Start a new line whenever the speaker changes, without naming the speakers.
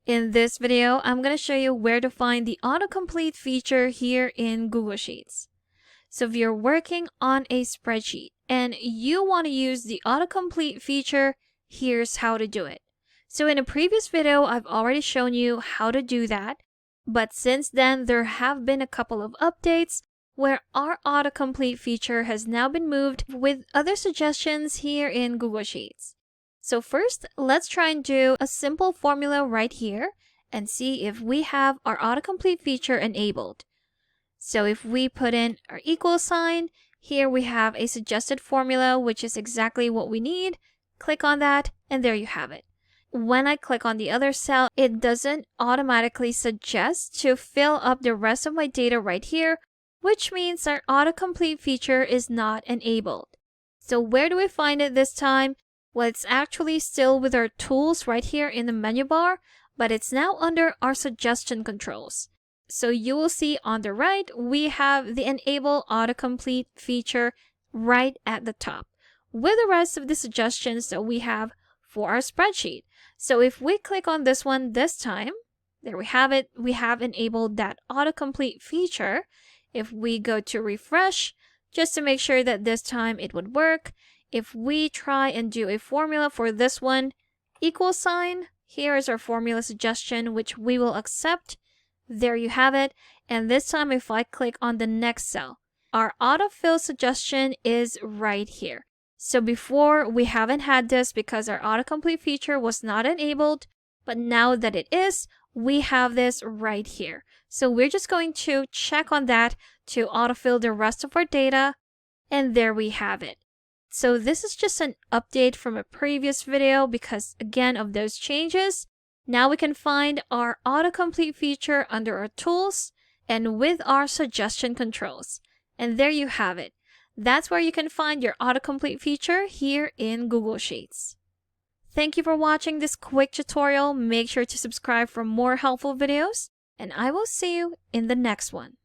In this video, I'm going to show you where to find the autocomplete feature here in Google Sheets. So if you're working on a spreadsheet and you want to use the autocomplete feature, here's how to do it. So in a previous video, I've already shown you how to do that. But since then, there have been a couple of updates where our autocomplete feature has now been moved with other suggestions here in Google Sheets. So first, let's try and do a simple formula right here and see if we have our autocomplete feature enabled. So if we put in our equal sign, here we have a suggested formula, which is exactly what we need. Click on that, and there you have it. When I click on the other cell, it doesn't automatically suggest to fill up the rest of my data right here, which means our autocomplete feature is not enabled. So where do we find it this time? Well, it's actually still with our tools right here in the menu bar, but it's now under our suggestion controls. So you will see on the right, we have the enable autocomplete feature right at the top with the rest of the suggestions that we have for our spreadsheet. So if we click on this one this time, there we have it. We have enabled that autocomplete feature. If we go to refresh, just to make sure that this time it would work, if we try and do a formula for this one, equal sign, here is our formula suggestion, which we will accept. There you have it. And this time, if I click on the next cell, our autofill suggestion is right here. So before, we haven't had this because our autocomplete feature was not enabled, but now that it is, we have this right here. So we're just going to check on that to autofill the rest of our data, and there we have it. So this is just an update from a previous video because, again, of those changes. Now we can find our autocomplete feature under our tools and with our suggestion controls. And there you have it. That's where you can find your autocomplete feature here in Google Sheets. Thank you for watching this quick tutorial. Make sure to subscribe for more helpful videos, and I will see you in the next one.